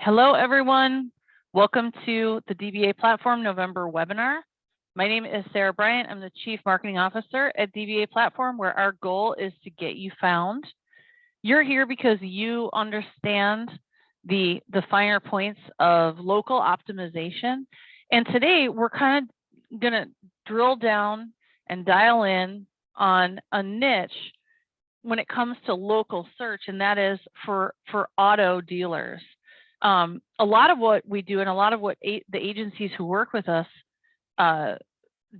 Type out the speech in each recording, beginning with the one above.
Hello, everyone. Welcome to the DBA Platform November webinar. My name is Sarah Bryant. I'm the Chief Marketing Officer at DBA Platform, where our goal is to get you found. You're here because you understand the finer points of local optimization. And today we're kind of going to drill down and dial in on a niche when it comes to local search, and that is for auto dealers. A lot of what we do and a lot of what the agencies who work with us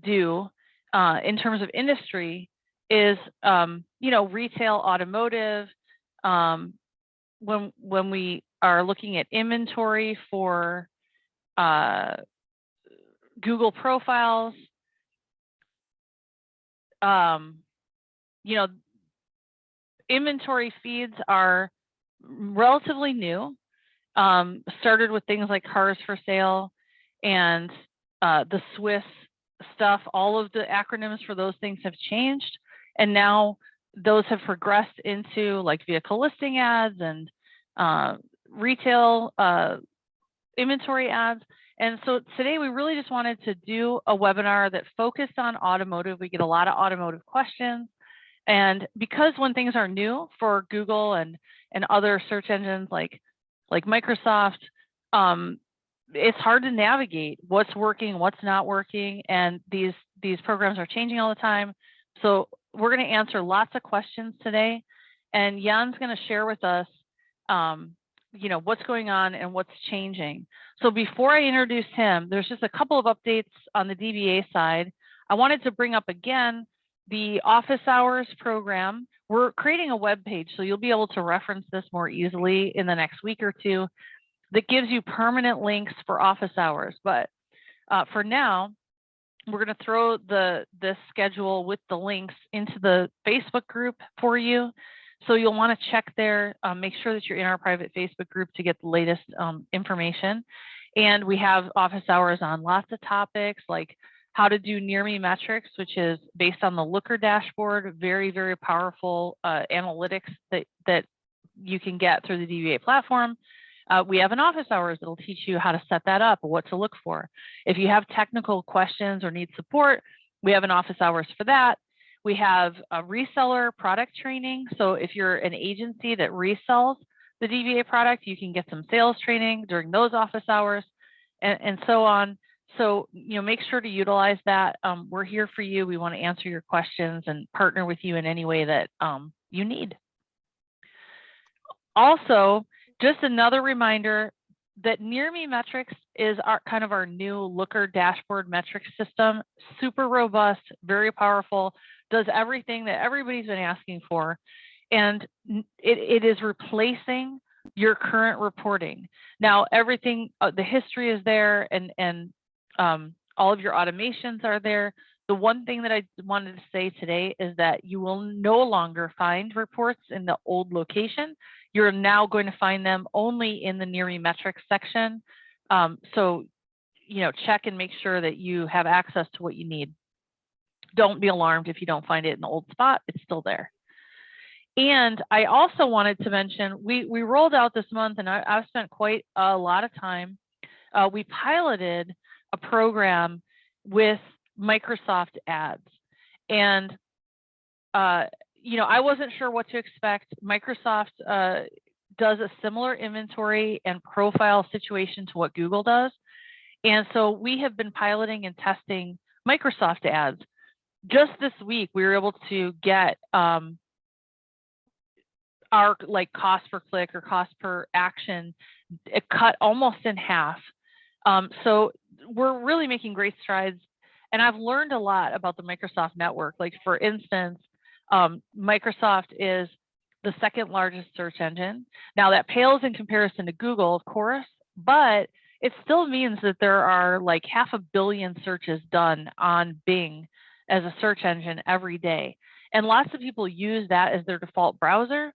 do in terms of industry is, retail, automotive. When we are looking at inventory for Google profiles, inventory feeds are relatively new. Started with things like cars for sale and the Swiss stuff. All of the acronyms for those things have changed, and now those have progressed into like vehicle listing ads and retail inventory ads. And so today we really just wanted to do a webinar that focused on automotive. We get a lot of automotive questions, and because when things are new for Google and other search engines like Microsoft, it's hard to navigate what's working, what's not working, and these programs are changing all the time. So we're going to answer lots of questions today, and Jan's going to share with us, what's going on and what's changing. So before I introduce him, there's just a couple of updates on the DBA side. I wanted to bring up again the office hours program. We're creating a web page, so you'll be able to reference this more easily in the next week or two, that gives you permanent links for office hours. But for now, we're going to throw this schedule with the links into the Facebook group for you. So you'll want to check there, make sure that you're in our private Facebook group to get the latest information. And we have office hours on lots of topics like how to do near me metrics, which is based on the Looker dashboard, very, very powerful analytics that you can get through the DBA platform. We have an office hours that'll teach you how to set that up, what to look for. If you have technical questions or need support, we have an office hours for that. We have a reseller product training. So if you're an agency that resells the DBA product, you can get some sales training during those office hours and so on. So, make sure to utilize that. We're here for you. We want to answer your questions and partner with you in any way that you need. Also, just another reminder that Near Me Metrics is kind of our new Looker dashboard metrics system. Super robust, very powerful, does everything that everybody's been asking for. And it is replacing your current reporting. Now, everything, the history is there, and all of your automations are there. The one thing that I wanted to say today is that you will no longer find reports in the old location. You're now going to find them only in the Near Me Metrics section. So, check and make sure that you have access to what you need. Don't be alarmed if you don't find it in the old spot. It's still there. And I also wanted to mention, we rolled out this month, and I've spent quite a lot of time. We piloted a program with Microsoft ads. And, I wasn't sure what to expect. Microsoft does a similar inventory and profile situation to what Google does. And so we have been piloting and testing Microsoft ads. Just this week, we were able to get our cost per click or cost per action cut almost in half. So we're really making great strides. And I've learned a lot about the Microsoft network. Like, for instance, Microsoft is the second largest search engine. Now, that pales in comparison to Google, of course, but it still means that there are like 500 million searches done on Bing as a search engine every day. And lots of people use that as their default browser.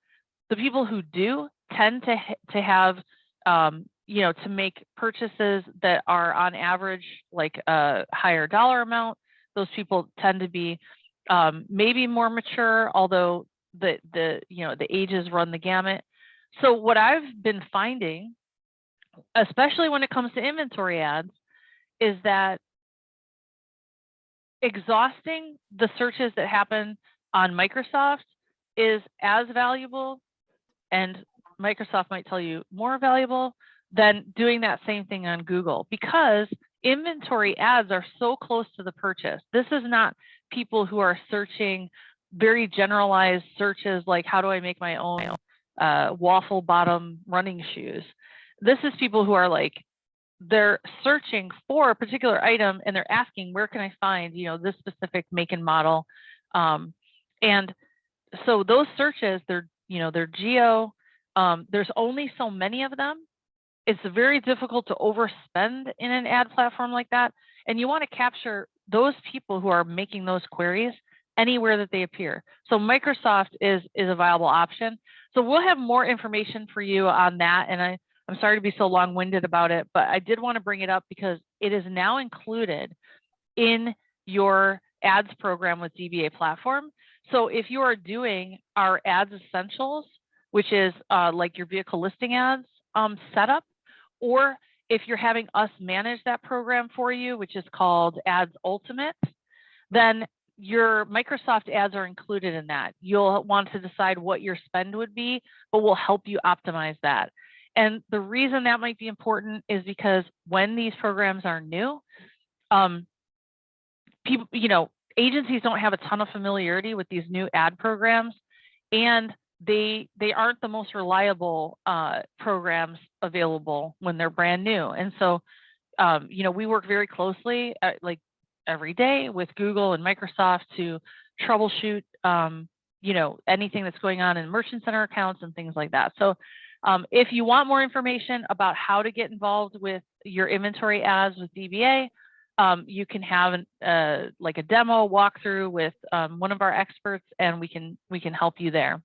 The people who do tend to have, to make purchases that are on average like a higher dollar amount. Those people tend to be maybe more mature, although the ages run the gamut. So what I've been finding especially when it comes to inventory ads, is that exhausting the searches that happen on Microsoft is as valuable, and Microsoft might tell you more valuable than doing that same thing on Google, because inventory ads are so close to the purchase. This is not people who are searching very generalized searches like, how do I make my own waffle bottom running shoes? This is people who are like, they're searching for a particular item and they're asking, where can I find, this specific make and model? And so those searches, they're geo, there's only so many of them. It's very difficult to overspend in an ad platform like that. And you want to capture those people who are making those queries anywhere that they appear. So Microsoft is a viable option. So we'll have more information for you on that. And I'm sorry to be so long-winded about it, but I did want to bring it up because it is now included in your ads program with DBA platform. So if you are doing our ads essentials, which is like your vehicle listing ads setup, or if you're having us manage that program for you, which is called Ads Ultimate, then your Microsoft ads are included in that. You'll want to decide what your spend would be, but we'll help you optimize that. And the reason that might be important is because when these programs are new, people, agencies don't have a ton of familiarity with these new ad programs, and they aren't the most reliable programs available when they're brand new. And so, we work very closely, like every day, with Google and Microsoft to troubleshoot, anything that's going on in merchant center accounts and things like that. So if you want more information about how to get involved with your inventory ads with DBA, you can have like a demo walkthrough with one of our experts, and we can help you there.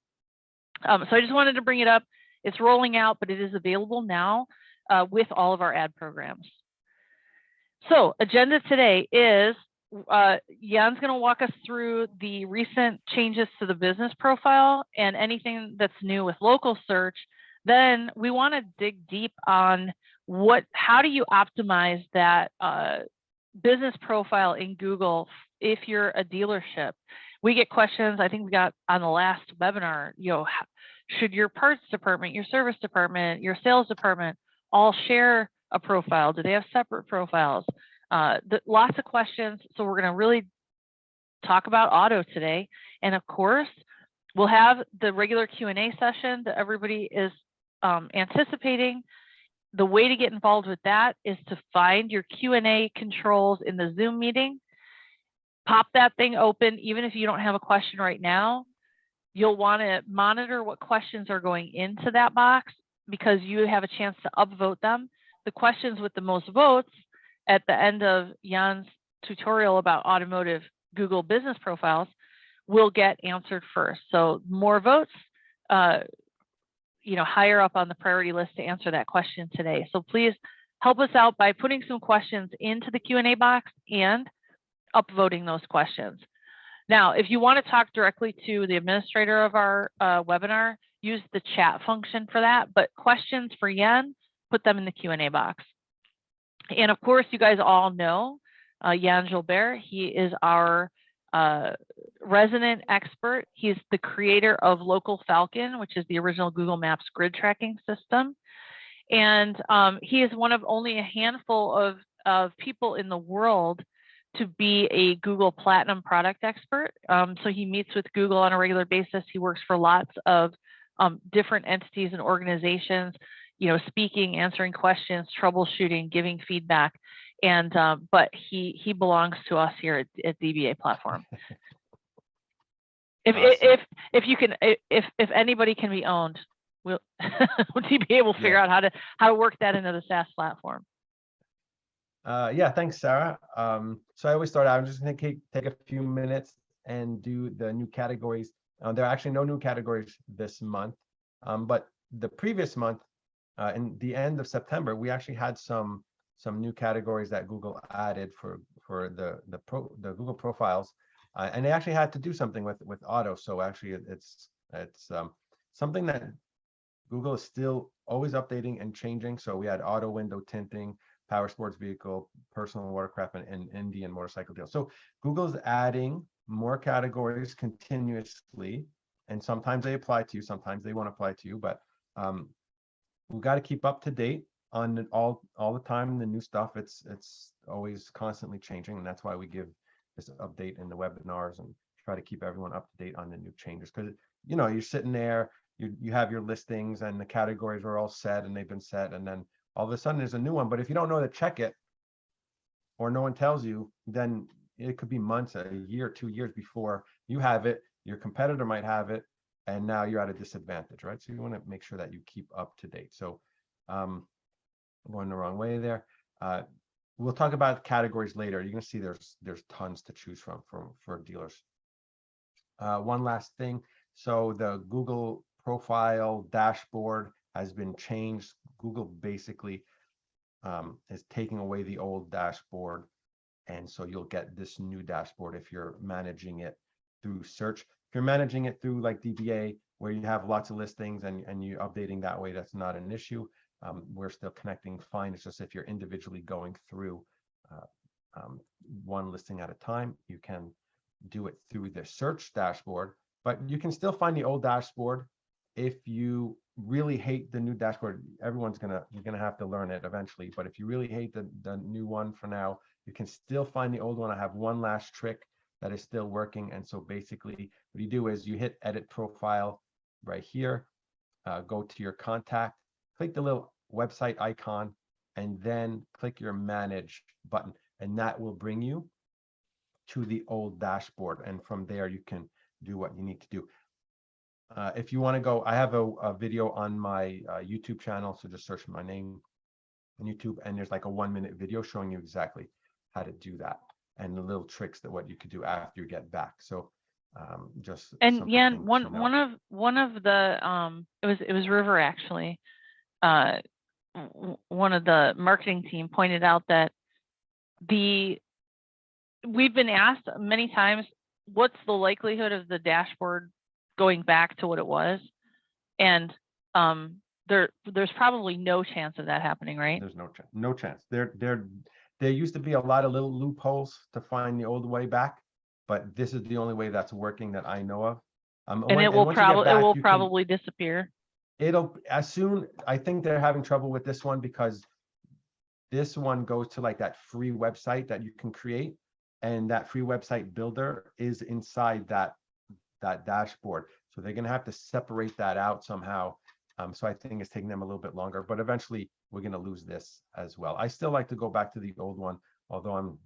So I just wanted to bring it up. It's rolling out, but it is available now with all of our ad programs. So agenda today is Jan's going to walk us through the recent changes to the business profile and anything that's new with local search. Then we want to dig deep on how do you optimize that business profile in Google if you're a dealership. We get questions, I think we got on the last webinar, should your parts department, your service department, your sales department all share a profile? Do they have separate profiles? Lots of questions. So we're going to really talk about auto today. And of course, we'll have the regular Q&A session that everybody is anticipating. The way to get involved with that is to find your Q&A controls in the Zoom meeting. Pop that thing open. Even if you don't have a question right now, you'll want to monitor what questions are going into that box, because you have a chance to upvote them. The questions with the most votes at the end of Jan's tutorial about automotive Google business profiles will get answered first. So more votes, higher up on the priority list to answer that question today. So please help us out by putting some questions into the Q&A box and upvoting those questions. Now, if you want to talk directly to the administrator of our webinar, use the chat function for that. But questions for Jan, put them in the Q&A box. And of course, you guys all know Jan Gilbert. He is our resident expert. He's the creator of Local Falcon, which is the original Google Maps grid tracking system. And he is one of only a handful of people in the world to be a Google Platinum product expert. So he meets with Google on a regular basis. He works for lots of different entities and organizations, speaking, answering questions, troubleshooting, giving feedback. And but he belongs to us here at DBA platform. If anybody can be owned, we'll DBA will figure out how to work that into the SaaS platform. Yeah, thanks, Sarah. So I always start out, I'm just going to take a few minutes and do the new categories. There are actually no new categories this month, but the previous month, in the end of September, we actually had some new categories that Google added for the Google profiles, and they actually had to do something with auto. So actually, it's something that Google is still always updating and changing. So we had auto window tinting, power sports vehicle, personal watercraft, and Indian motorcycle deal. So Google's adding more categories continuously, and sometimes they apply to you, sometimes they won't apply to you, but we've got to keep up to date on all the time, the new stuff. It's always constantly changing, and that's why we give this update in the webinars and try to keep everyone up to date on the new changes. Because you're sitting there, you have your listings and the categories are all set and they've been set, and then all of a sudden there's a new one. But if you don't know to check it, or no one tells you, then it could be months, a year, 2 years before you have it. Your competitor might have it, and now you're at a disadvantage, right? So you want to make sure that you keep up to date. So I'm going the wrong way there. We'll talk about categories later. You're going to see there's tons to choose from for dealers. One last thing. So the Google profile dashboard has been changed. Google basically is taking away the old dashboard. And so you'll get this new dashboard if you're managing it through search. If you're managing it through like DBA, where you have lots of listings and you're updating that way, that's not an issue. We're still connecting fine. It's just if you're individually going through one listing at a time, you can do it through the search dashboard, but you can still find the old dashboard. If you really hate the new dashboard, you're gonna have to learn it eventually. But if you really hate the new one for now, you can still find the old one. I have one last trick that is still working. And so basically what you do is you hit edit profile right here, go to your contact, click the little website icon, and then click your manage button. And that will bring you to the old dashboard. And from there, you can do what you need to do. If you want to go, I have a video on my YouTube channel. So just search my name on YouTube, and there's like a 1-minute video showing you exactly how to do that and the little tricks that what you could do after you get back. So just And Jan, one of the it was River actually. One of the marketing team pointed out that we've been asked many times, what's the likelihood of the dashboard going back to what it was? And there's probably no chance of that happening, right? There's no chance. There used to be a lot of little loopholes to find the old way back, but this is the only way that's working that I know of. And it will probably disappear. I think they're having trouble with this one because this one goes to like that free website that you can create, and that free website builder is inside that dashboard. So they're going to have to separate that out somehow. So I think it's taking them a little bit longer, but eventually we're going to lose this as well. I still like to go back to the old one, although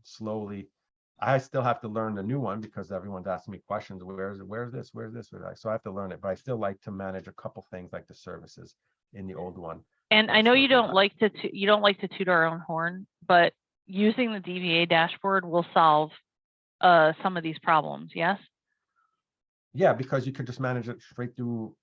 I still have to learn the new one because everyone's asking me questions. Where's this? So I have to learn it, but I still like to manage a couple things like the services in the old one. And I know you don't like to toot our own horn, but using the DVA dashboard will solve some of these problems. Yes. Yeah, because you could just manage it straight through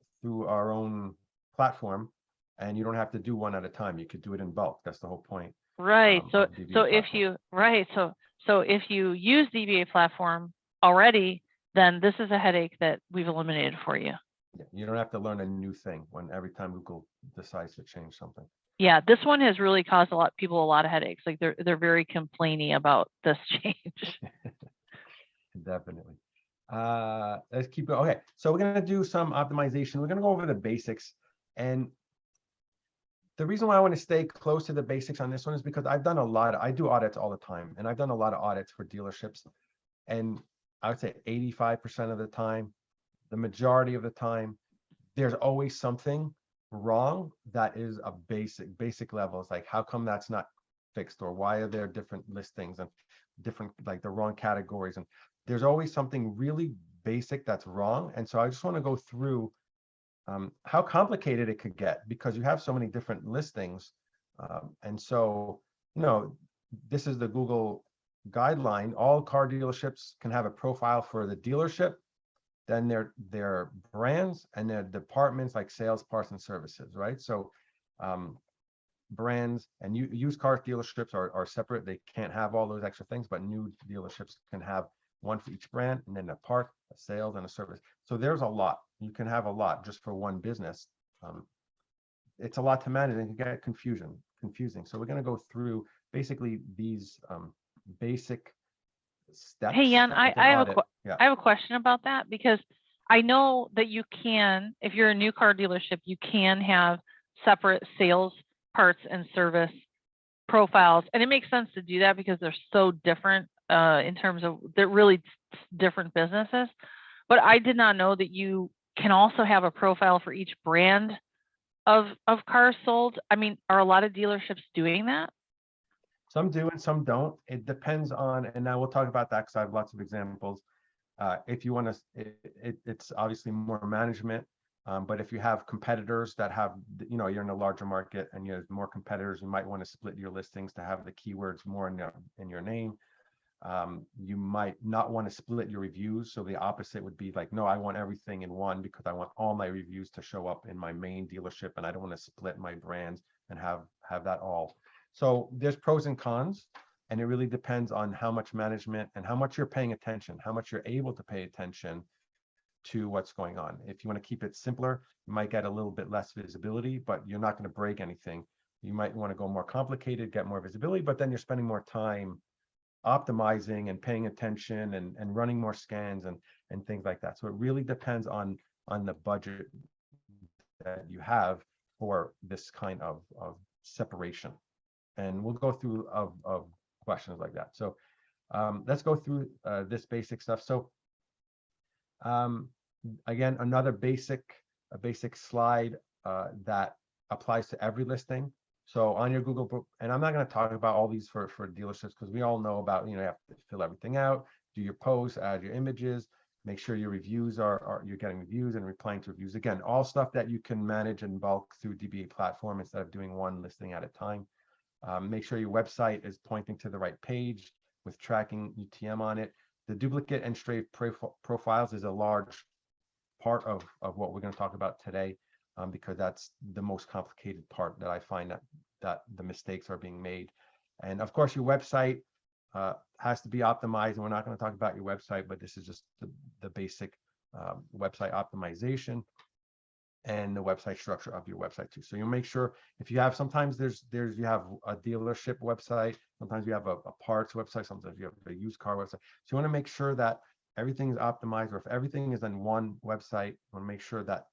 our own platform, and you don't have to do one at a time. You could do it in bulk. That's the whole point. Right. So if you use DBA platform already, then this is a headache that we've eliminated for you. Yeah, you don't have to learn a new thing every time Google decides to change something. Yeah, this one has really caused people a lot of headaches. Like they're very complainy about this change. Definitely. Let's keep going. Okay, so we're going to do some optimization. We're going to go over the basics. And the reason why I want to stay close to the basics on this one is because I do audits all the time, and I've done a lot of audits for dealerships. And I would say 85% of the time, the majority of the time, there's always something wrong that is a basic level. It's like, how come that's not fixed, or why are there different listings and different, like the wrong categories? And there's always something really basic that's wrong. And so I just want to go through how complicated it could get because you have so many different listings. And so, this is the Google guideline. All car dealerships can have a profile for the dealership, then their brands, and their departments like sales, parts, and services, right? So brands and used car dealerships are separate. They can't have all those extra things, but new dealerships can have one for each brand, and then a part, a sales, and a service. So there's a lot. You can have a lot just for one business. it's a lot to manage and can get confusing. So we're going to go through basically these basic steps. Hey, Jan, within audit. Yeah. I have a question about that, because I know that you can, if you're a new car dealership, you can have separate sales, parts, and service profiles. And it makes sense to do that because they're so different in terms of, they're really different businesses. But I did not know that you can also have a profile for each brand of cars sold. I mean, are a lot of dealerships doing that? Some do and some don't. It depends on, and now we'll talk about that because I have lots of examples. If you want to, it's obviously more management. But if you have competitors that have, you're in a larger market and you have more competitors, you might want to split your listings to have the keywords more in your name. You might not want to split your reviews. So the opposite would be like, no, I want everything in one because I want all my reviews to show up in my main dealership, and I don't want to split my brands and have that all. So there's pros and cons, and it really depends on how much management and how much you're paying attention, how much you're able to pay attention to what's going on. If you want to keep it simpler, you might get a little bit less visibility, but you're not going to break anything. You might want to go more complicated, get more visibility, but then you're spending more time optimizing and paying attention and running more scans and things like that. So it really depends on the budget that you have for this kind of separation. And we'll go through of questions like that. So let's go through this basic stuff. So again, another basic slide that applies to every listing. So on your Google book, and I'm not going to talk about all these for dealerships because we all know about, you have to fill everything out, do your posts, add your images, make sure your reviews you're getting reviews and replying to reviews. Again, all stuff that you can manage in bulk through DBA platform instead of doing one listing at a time. Make sure your website is pointing to the right page with tracking UTM on it. The duplicate and stray profiles is a large part of what we're going to talk about today, because that's the most complicated part that I find that the mistakes are being made. And of course, your website has to be optimized. And we're not going to talk about your website, but this is just the basic website optimization and the website structure of your website too. So you'll make sure if you have, sometimes you have a dealership website, sometimes you have a parts website, sometimes you have a used car website. So you want to make sure that everything is optimized, or if everything is on one website, you want to make sure that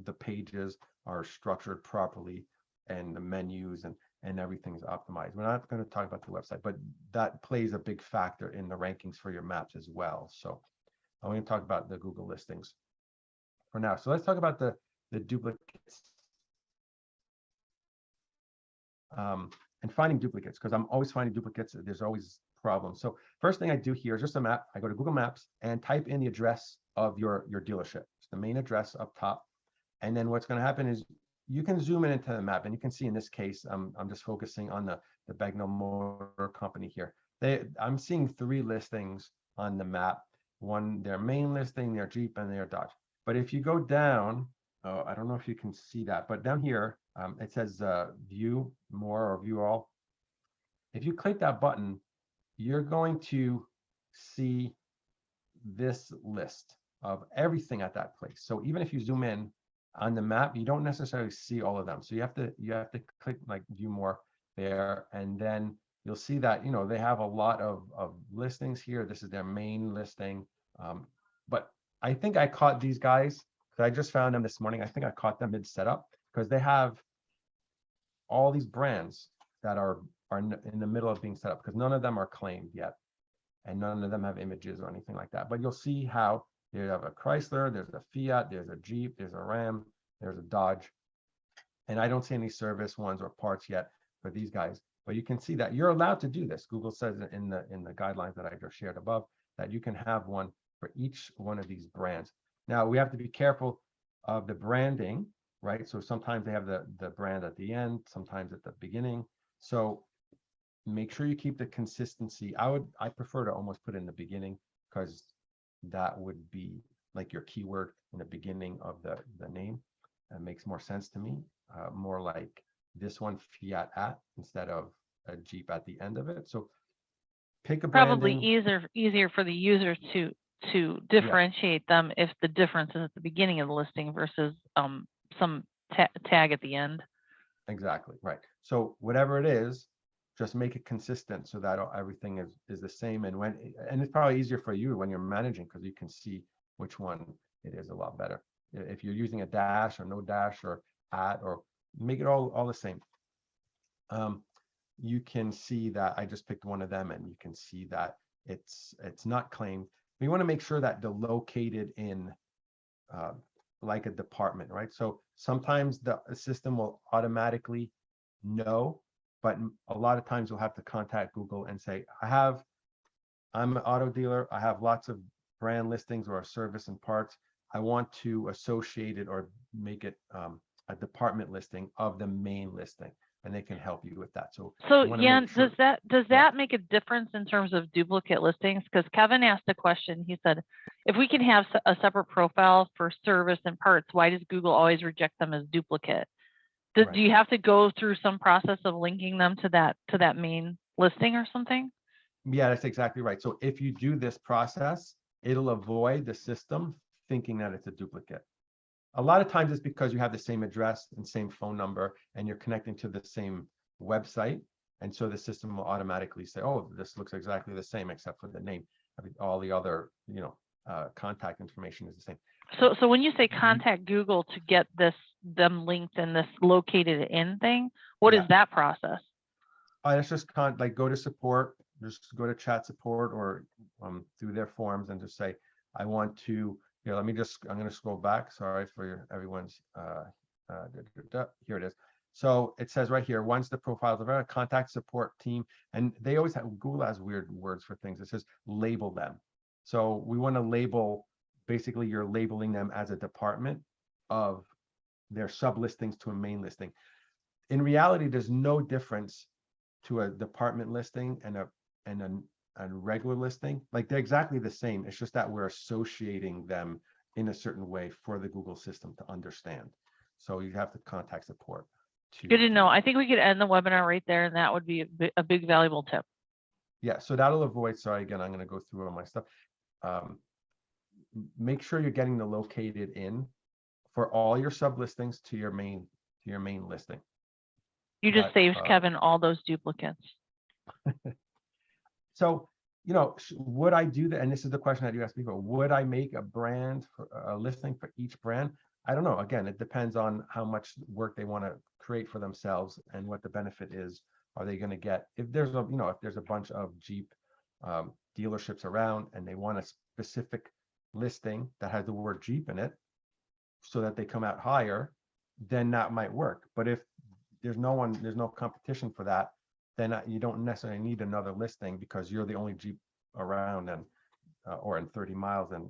the pages are structured properly and the menus and everything's optimized. We're not going to talk about the website, but that plays a big factor in the rankings for your maps as well. So I'm going to talk about the Google listings for now. So let's talk about the duplicates and finding duplicates, because I'm always finding duplicates. There's always problems. So first thing I do here is just a map. I go to Google Maps and type in the address of your dealership. It's the main address up top. And then what's going to happen is you can zoom in into the map, and you can see in this case, I'm just focusing on the Bagnell Motor Company here. I'm seeing 3 listings on the map. One, their main listing, their Jeep, and their Dodge. But if you go down, I don't know if you can see that, but down here, it says view more or view all. If you click that button, you're going to see this list of everything at that place. So even if you zoom in on the map, you don't necessarily see all of them. So you have to click like view more there, and then you'll see that they have a lot of listings here. This is their main listing, but I think I caught these guys because I just found them this morning. I think I caught them mid setup because they have all these brands that are in the middle of being set up, because none of them are claimed yet and none of them have images or anything like that. But you'll see how you have a Chrysler, there's a Fiat, there's a Jeep, there's a Ram, there's a Dodge, and I don't see any service ones or parts yet for these guys. But you can see that you're allowed to do this. Google says in the guidelines that I just shared above that you can have one for each one of these brands. Now we have to be careful of the branding, right? So sometimes they have the brand at the end, sometimes at the beginning. So make sure you keep the consistency. I prefer to almost put it in the beginning, because that would be like your keyword in the beginning of the name. It makes more sense to me, more like this one, Fiat at, instead of a Jeep at the end of it. So pick a branding. Probably easier for the user to differentiate them if the difference is at the beginning of the listing versus some tag at the end. Exactly, right. So whatever it is, just make it consistent so that everything is the same. And it's probably easier for you when you're managing because you can see which one it is a lot better. If you're using a dash or no dash or at, or make it all the same. You can see that I just picked one of them, and you can see that it's not claimed. We want to make sure that they're located in like a department, right? So sometimes the system will automatically know, but a lot of times you'll have to contact Google and say, I'm an auto dealer. I have lots of brand listings or service and parts. I want to associate it or make it a department listing of the main listing, and they can help you with that. So Jan, sure. does that make a difference in terms of duplicate listings? Because Kevin asked a question. He said, if we can have a separate profile for service and parts, why does Google always reject them as duplicate? Do you have to go through some process of linking them to that main listing or something? Yeah, that's exactly right. So if you do this process, it'll avoid the system thinking that it's a duplicate. A lot of times it's because you have the same address and same phone number, and you're connecting to the same website. And so the system will automatically say, oh, this looks exactly the same except for the name. All the other, contact information is the same. So when you say contact Google to get them linked and this located in thing, what is that process? It's just go to support, just go to chat support or through their forums and just say, I want to, I'm going to scroll back. Sorry for everyone's, here it is. So it says right here, once the profiles are contact support team, and they always have, Google has weird words for things. It says label them. So we want to label, basically you're labeling them as a department of their sub listings to a main listing. In reality, there's no difference to a department listing and a regular listing. Like they're exactly the same. It's just that we're associating them in a certain way for the Google system to understand. So you have to contact support. Good to know. I think we could end the webinar right there, and that would be a big valuable tip. Yeah, so that'll avoid, sorry, again, I'm going to go through all my stuff. Make sure you're getting the located in for all your sub listings to your main listing. You just saved Kevin all those duplicates. So, would I do that? And this is the question that you asked before. Would I make a brand for a listing for each brand? I don't know. Again, it depends on how much work they want to create for themselves and what the benefit is. Are they going to get, if there's a bunch of Jeep dealerships around and they want a specific listing that has the word Jeep in it so that they come out higher, then that might work. But if there's no competition for that, then you don't necessarily need another listing because you're the only Jeep around, and or in 30 miles, and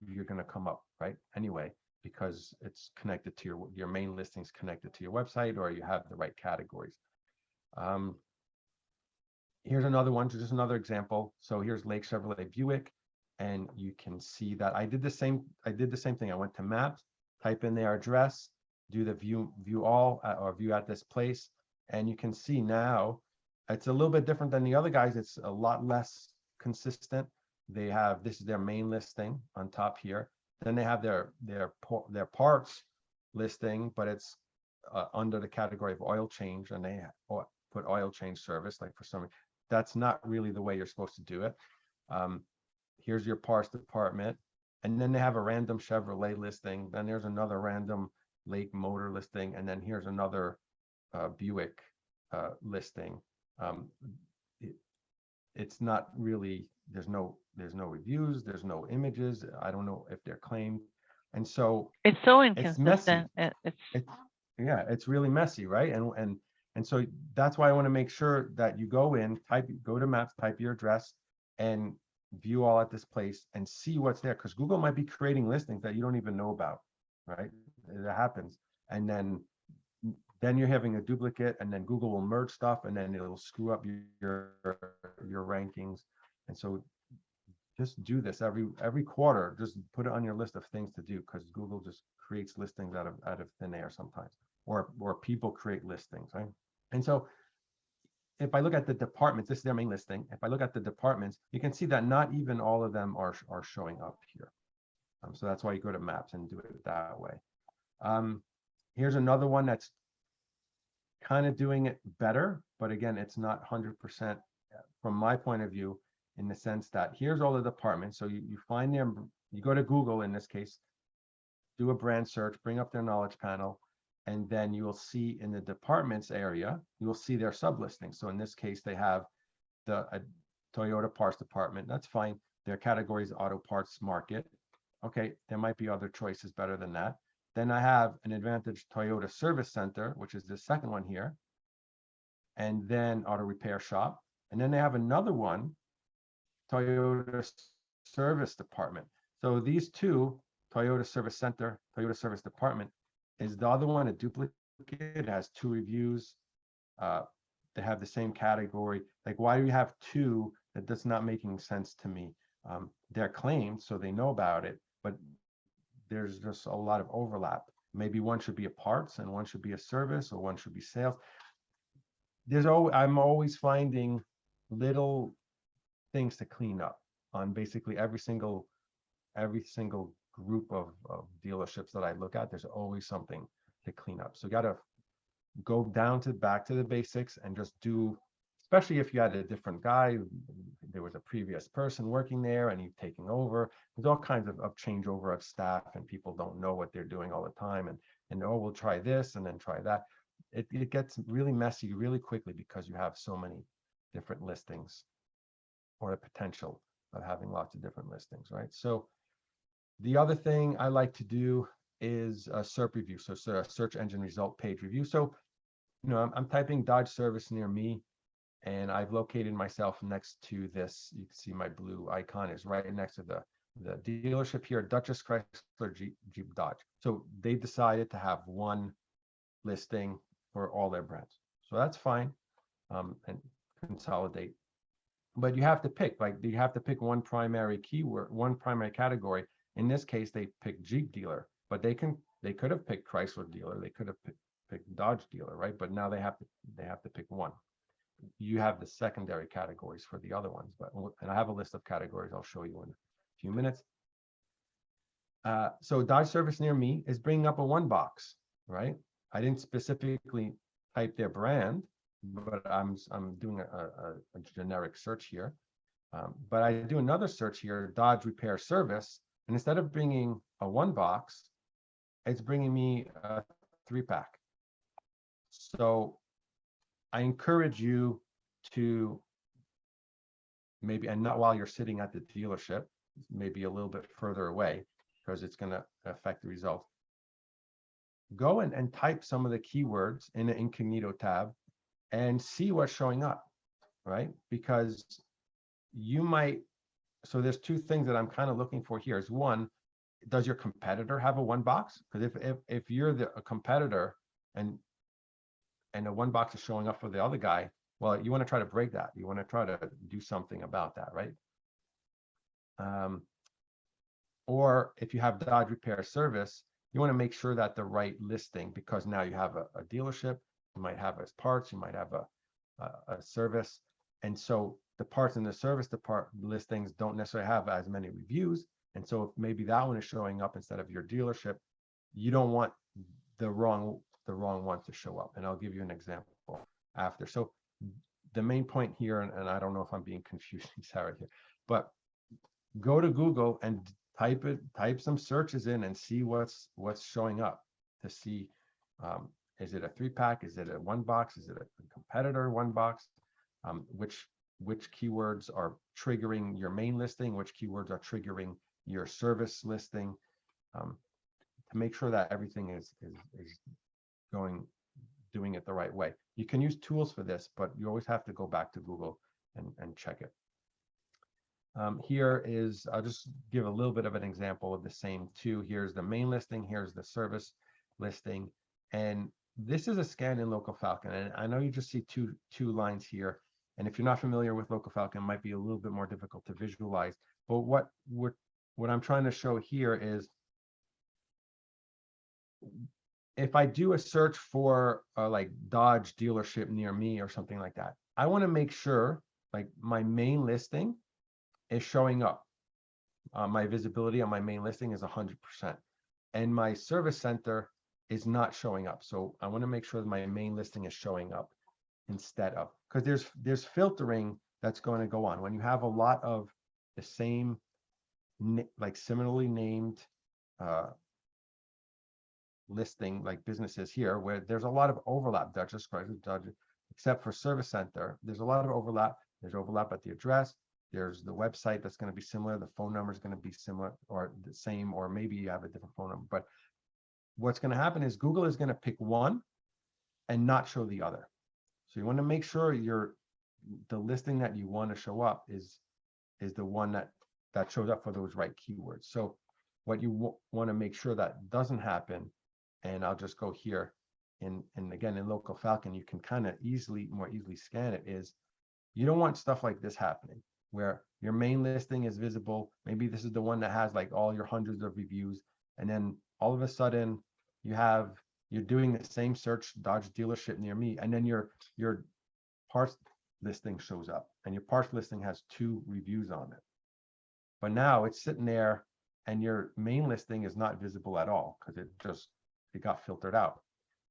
you're going to come up right anyway because it's connected to your main listings, connected to your website, or you have the right categories. Here's another one, just another example. So here's Lake Chevrolet Buick, and you can see that I did the same thing. I went to Maps, type in their address, do the view all or view at this place, and you can see now it's a little bit different than the other guys. It's a lot less consistent. They have, this is their main listing on top here. Then they have their parts listing, but it's under the category of oil change, and they put oil change service. Like for some, that's not really the way you're supposed to do it. Here's your parts department, and then they have a random Chevrolet listing. Then there's another random Lake Motor listing, and then here's another Buick listing. It's not really, there's no reviews, there's no images. I don't know if they're claimed, and so it's so inconsistent. It's really messy, right? And so that's why I want to make sure that you go to Maps, type your address, and view all at this place and see what's there, because Google might be creating listings that you don't even know about, right? That happens, and then you're having a duplicate, and then Google will merge stuff, and then it'll screw up your rankings. And so just do this every quarter. Just put it on your list of things to do, because Google just creates listings out of thin air sometimes, or people create listings, right? And so if I look at the departments, this is their main listing. If I look at the departments, you can see that not even all of them are showing up here. So that's why you go to Maps and do it that way. Here's another one that's kind of doing it better, but again, it's not 100% from my point of view, in the sense that here's all the departments. So you find them, you go to Google in this case, do a brand search, bring up their knowledge panel, and then you will see in the departments area, you will see their sublistings. So in this case, they have the Toyota parts department. That's fine. Their category is auto parts market. Okay, there might be other choices better than that. Then I have an Advantage Toyota Service Center, which is the second one here, and then auto repair shop. And then they have another one, Toyota Service Department. So these two, Toyota Service Center, Toyota Service Department, is the other one a duplicate? It has 2 reviews. They have the same category. Like, why do you have 2? That does not making sense to me. They're claimed, so they know about it, but there's just a lot of overlap. Maybe one should be a parts and one should be a service, or one should be sales. I'm always finding little things to clean up on basically every single group of dealerships that I look at. There's always something to clean up. So you got to go back to the basics and just do, especially if you had a different guy, there was a previous person working there and you've taken over. There's all kinds of changeover of staff, and people don't know what they're doing all the time. And oh, we'll try this and then try that. It gets really messy really quickly because you have so many different listings, or the potential of having lots of different listings, right? So the other thing I like to do is a SERP review, so a search engine result page review. So, I'm typing Dodge service near me, and I've located myself next to this. You can see my blue icon is right next to the dealership here, Duchess Chrysler Jeep Dodge. So they decided to have one listing for all their brands. So that's fine, and consolidate. But you have to pick, one primary keyword, one primary category. In this case, they picked Jeep dealer, but they could have picked Chrysler dealer. They could have picked Dodge dealer, right? But now they have to pick one. You have the secondary categories for the other ones, and I have a list of categories I'll show you in a few minutes. So Dodge service near me is bringing up a one box, right? I didn't specifically type their brand, but I'm doing a generic search here. But I do another search here, Dodge repair service, and instead of bringing a one box, it's bringing me a 3-pack. So I encourage you to maybe, and not while you're sitting at the dealership, maybe a little bit further away, because it's going to affect the result. Go and type some of the keywords in the incognito tab and see what's showing up, right? Because you might, so there's 2 things that I'm kind of looking for here. Is one, does your competitor have a one box? Because if you're a competitor and a one box is showing up for the other guy, well, you want to try to break that. You want to try to do something about that, right? Or if you have Dodge repair service, you want to make sure that the right listing, because now you have a dealership, you might have as parts, you might have a service. And so the parts and the service listings don't necessarily have as many reviews. And so if maybe that one is showing up instead of your dealership, you don't want the wrong one to show up. And I'll give you an example after. So the main point here, and I don't know if I'm being confusing Sarah here, but go to Google and type some searches in and see what's showing up, to see, is it a 3-pack? Is it a one box? Is it a competitor one box? Which keywords are triggering your main listing? Which keywords are triggering your service listing? To make sure that everything is doing it the right way. You can use tools for this, but you always have to go back to Google and check it. Here is, I'll just give a little bit of an example of the same 2. Here's the main listing, here's the service listing, and this is a scan in Local Falcon. And I know you just see two lines here, and if you're not familiar with Local Falcon, it might be a little bit more difficult to visualize. But what I'm trying to show here is, if I do a search for like Dodge dealership near me or something like that, I want to make sure like my main listing is showing up. My visibility on my main listing is 100%, and my service center is not showing up. So I want to make sure that my main listing is showing up instead of, because there's filtering that's going to go on when you have a lot of the same like similarly named listing, like businesses here, where there's a lot of overlap. Dutchess, Chrysler, Dodge, except for service center, there's a lot of overlap. There's overlap at the address. There's the website that's going to be similar. The phone number is going to be similar or the same, or maybe you have a different phone number. But what's going to happen is Google is going to pick one and not show the other. So you want to make sure the listing that you want to show up is the one that shows up for those right keywords. So what you want to make sure that doesn't happen, and I'll just go here, and again in Local Falcon, you can kind of more easily scan it, is you don't want stuff like this happening, where your main listing is visible. Maybe this is the one that has like all your hundreds of reviews, and then all of a sudden you're doing the same search, Dodge dealership near me, and then your parts listing shows up, and your parts listing has 2 reviews on it. But now it's sitting there, and your main listing is not visible at all because it got filtered out.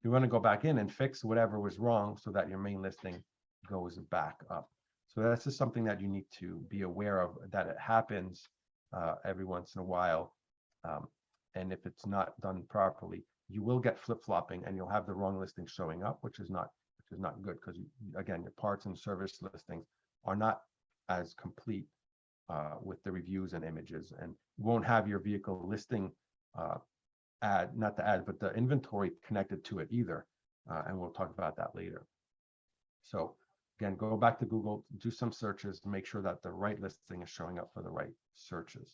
You want to go back in and fix whatever was wrong so that your main listing goes back up. So that's just something that you need to be aware of, that it happens every once in a while. And if it's not done properly, you will get flip-flopping and you'll have the wrong listing showing up, which is not good, because again, your parts and service listings are not as complete with the reviews and images, and you won't have your vehicle listing not the ad, but the inventory connected to it either. And we'll talk about that later. So again, go back to Google, do some searches to make sure that the right listing is showing up for the right searches.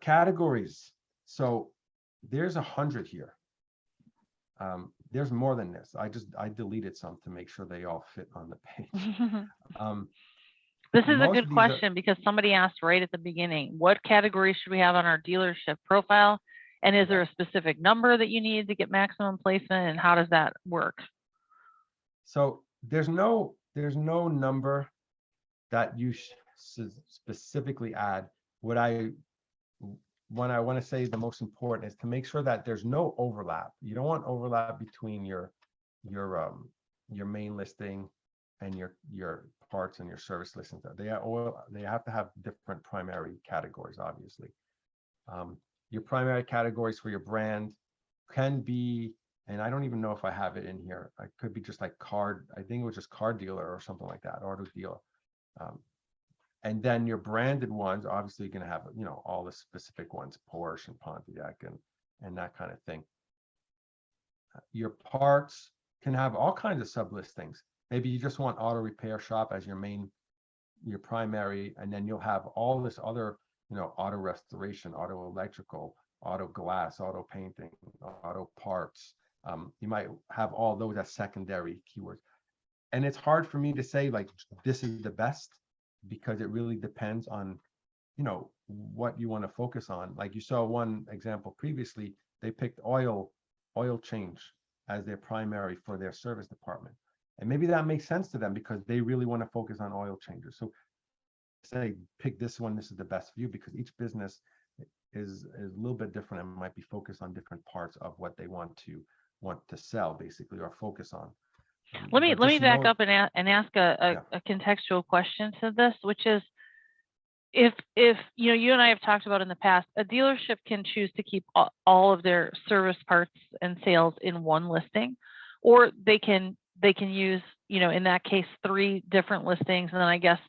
Categories. So there's 100 here. There's more than this. I deleted some to make sure they all fit on the page. This is a good question because somebody asked right at the beginning, what category should we have on our dealership profile? And is there a specific number that you need to get maximum placement, and how does that work? So there's no number that you specifically add. What I want to say the most important is to make sure that there's no overlap. You don't want overlap between your main listing and your parts and your service listings. They have to have different primary categories, obviously. Your primary categories for your brand can be, and I don't even know if I have it in here. It could be just like car. I think it was just car dealer or something like that, auto dealer. And then your branded ones, obviously you're going to have, all the specific ones, Porsche and Pontiac and that kind of thing. Your parts can have all kinds of sub listings. Maybe you just want auto repair shop as your primary, and then you'll have all this other, auto restoration, auto electrical, auto glass, auto painting, auto parts. You might have all those as secondary keywords. And it's hard for me to say like this is the best, because it really depends on, what you want to focus on. Like you saw one example previously, they picked oil change as their primary for their service department. And maybe that makes sense to them because they really want to focus on oil changes. So say, pick this one, this is the best for you, because each business is a little bit different and might be focused on different parts of what they want to sell, basically, or focus on. Let me back up and ask a contextual question to this, which is, if you and I have talked about in the past, a dealership can choose to keep all of their service parts and sales in one listing, or they can use, in that case, 3 different listings. And then I guess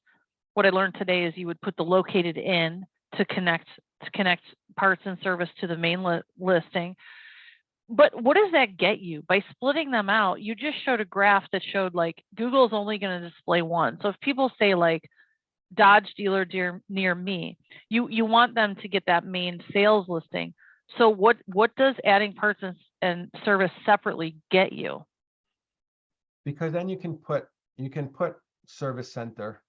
what I learned today is you would put the located in to connect parts and service to the main listing. But what does that get you? By splitting them out, you just showed a graph that showed like Google's only going to display one. So if people say like Dodge dealer near me, you want them to get that main sales listing. So what does adding parts and service separately get you? Because then you can put service center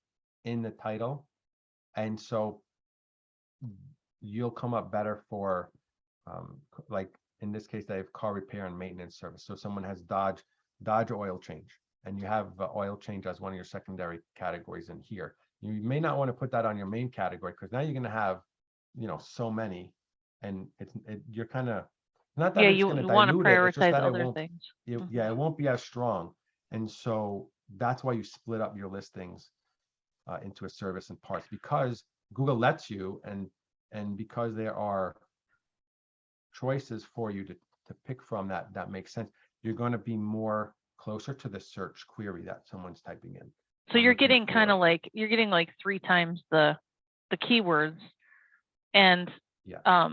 in the title, and so you'll come up better for like in this case they have car repair and maintenance service. So someone has Dodge oil change, and you have oil change as one of your secondary categories in here. You may not want to put that on your main category, because now you're going to have so many, and you're kind of Not that Yeah, it's you going to want to dilute it, it's just prioritize that it other won't, things. yeah, it won't be as strong. And so that's why you split up your listings into a service and parts, because Google lets you, and because there are choices for you to pick from that makes sense. You're going to be more closer to the search query that someone's typing in. So you're looking getting kind for. of like, you're getting like 3 times the keywords, and Yeah.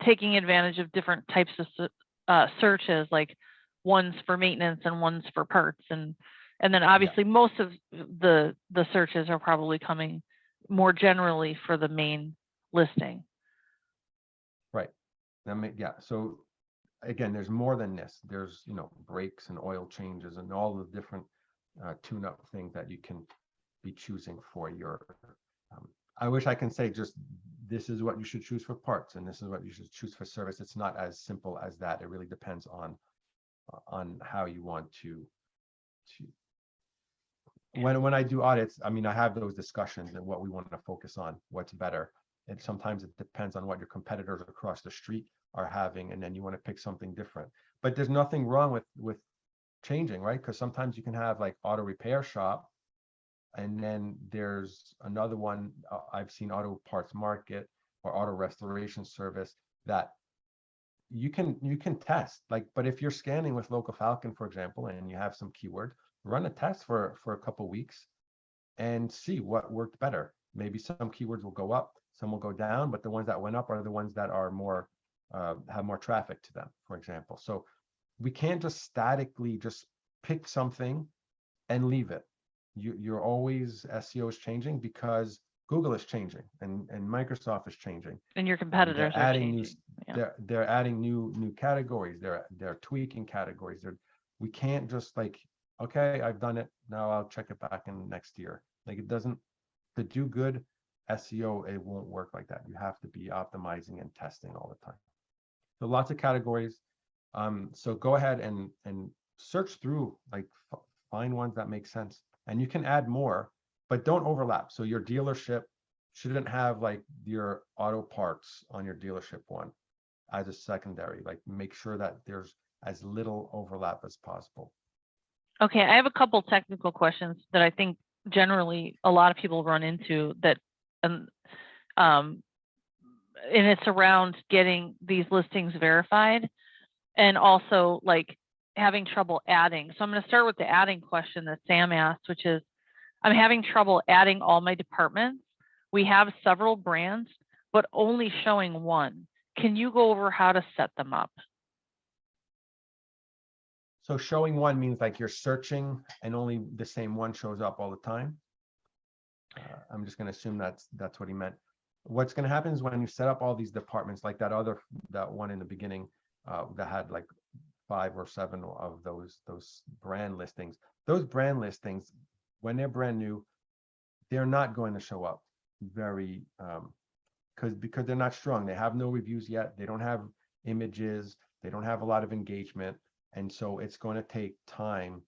taking advantage of different types of searches, like ones for maintenance and ones for parts, and then obviously most of the searches are probably coming more generally for the main listing. Right. Yeah. So again, there's more than this. There's, brakes and oil changes and all the different tune-up things that you can be choosing for your. I wish I can say just this is what you should choose for parts and this is what you should choose for service. It's not as simple as that. It really depends on how you want to. When I do audits, I mean, I have those discussions and what we want to focus on, what's better. And sometimes it depends on what your competitors across the street are having, and then you want to pick something different. But there's nothing wrong with changing, right? Because sometimes you can have like auto repair shop, and then there's another one, I've seen auto parts market or auto restoration service that you can test. Like, but if you're scanning with Local Falcon, for example, and you have some keyword, run a test for a couple weeks and see what worked better. Maybe some keywords will go up, some will go down, but the ones that went up are the ones that are more have more traffic to them, for example. So we can't just statically just pick something and leave it. You're always, SEO is changing because Google is changing and Microsoft is changing. And your competitors They're are adding changing. they're adding new categories. They're tweaking categories. We can't just like, okay, I've done it, now I'll check it back in next year. Like, it doesn't, to do good SEO, it won't work like that. You have to be optimizing and testing all the time. So lots of categories. So go ahead and search through, like find ones that make sense, and you can add more, but don't overlap. So your dealership shouldn't have like your auto parts on your dealership one as a secondary. Like, make sure that there's as little overlap as possible. Okay, I have a couple technical questions that I think generally a lot of people run into, that and it's around getting these listings verified, and also like having trouble adding. So I'm going to start with the adding question that Sam asked, which is, I'm having trouble adding all my departments. We have several brands, but only showing one. Can you go over how to set them up? So showing one means like you're searching and only the same one shows up all the time. I'm just going to assume that's what he meant. What's going to happen is when you set up all these departments, like that one in the beginning that had like 5 or 7 of those brand listings. Those brand listings, when they're brand new, they're not going to show up very because they're not strong. They have no reviews yet. They don't have images. They don't have a lot of engagement. And so it's going to take time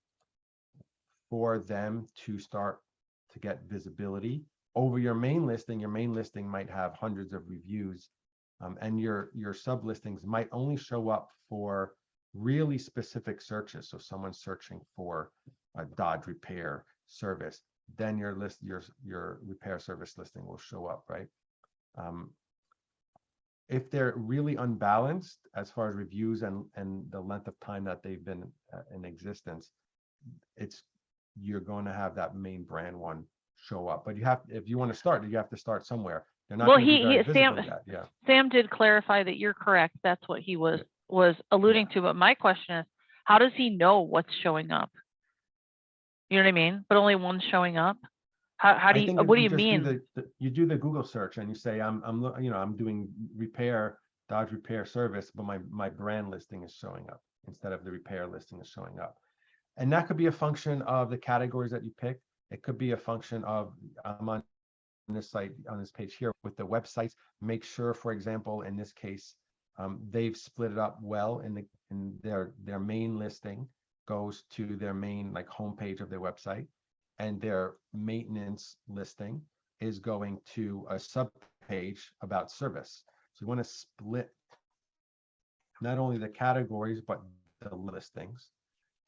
for them to start to get visibility over your main listing. Your main listing might have hundreds of reviews, and your sub listings might only show up for really specific searches. So someone's searching for a Dodge repair service, then your repair service listing will show up, right? If they're really unbalanced as far as reviews and the length of time that they've been in existence, you're going to have that main brand one show up. But if you want to start, you have to start somewhere. They're not going to be very visible yet. Yeah. Sam did clarify that you're correct. That's what he was alluding to. But my question is, how does he know what's showing up? You know what I mean? But only one's showing up. How do you? What do you mean? You do the Google search and you say, I'm doing repair, Dodge repair service, but my brand listing is showing up instead of the repair listing is showing up. And that could be a function of the categories that you pick. It could be a function of, I'm on this site, on this page here with the websites. Make sure, for example, in this case, they've split it up well in their main listing goes to their main like homepage of their website, and their maintenance listing is going to a sub page about service. So you want to split not only the categories, but the listings.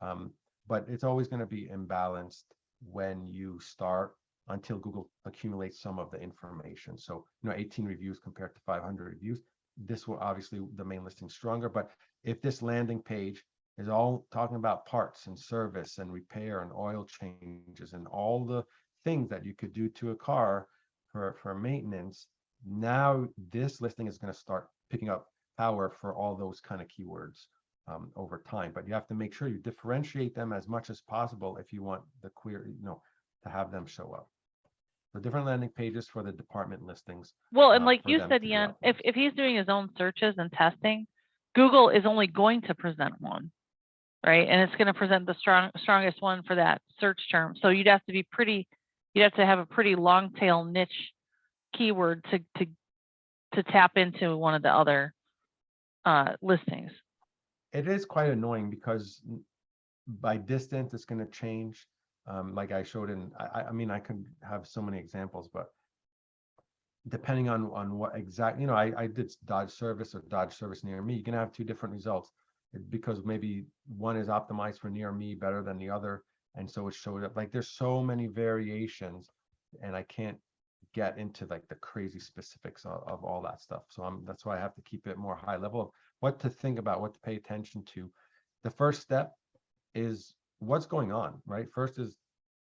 But it's always going to be imbalanced when you start until Google accumulates some of the information. So, 18 reviews compared to 500 reviews, this will obviously the main listing stronger. But if this landing page is all talking about parts and service and repair and oil changes and all the things that you could do to a car for maintenance, now this listing is going to start picking up power for all those kind of keywords over time. But you have to make sure you differentiate them as much as possible if you want the query, to have them show up. So different landing pages for the department listings. Well, and like for you them said, to go Ian, out if he's doing his own searches and testing, Google is only going to present one, right? And it's going to present the strongest one for that search term. So you'd have to have a pretty long tail niche keyword to tap into one of the other listings. It is quite annoying because by distance it's going to change. Like I showed I mean, I could have so many examples, but depending on what exactly, I did Dodge service or Dodge service near me, you can have two different results because maybe one is optimized for near me better than the other. And so it showed up. Like there's so many variations and I can't get into like the crazy specifics of all that stuff. So that's why I have to keep it more high level of what to think about, what to pay attention to. The first step is what's going on, right? First is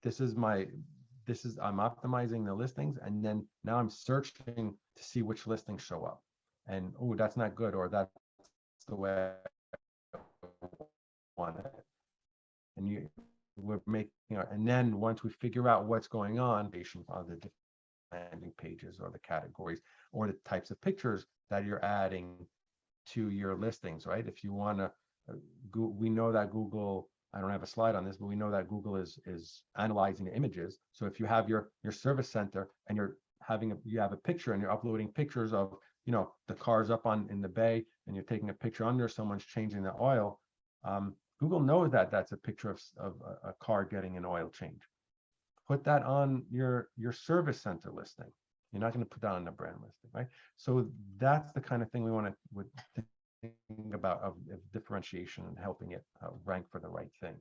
I'm optimizing the listings, and then now I'm searching to see which listings show up. And oh, that's not good, or that's the way I want it. And we're making, and then once we figure out what's going on, based on the different landing pages or the categories or the types of pictures that you're adding to your listings, right? If you want to, we know that Google, I don't have a slide on this, but we know that Google is analyzing the images. So if you have your service center and you have a picture and you're uploading pictures of, the cars up in the bay, and you're taking a picture under, someone's changing the oil, Google knows that that's a picture of a car getting an oil change. Put that on your service center listing. You're not going to put that on the brand listing, right? So that's the kind of thing we want to think about of differentiation and helping it rank for the right thing.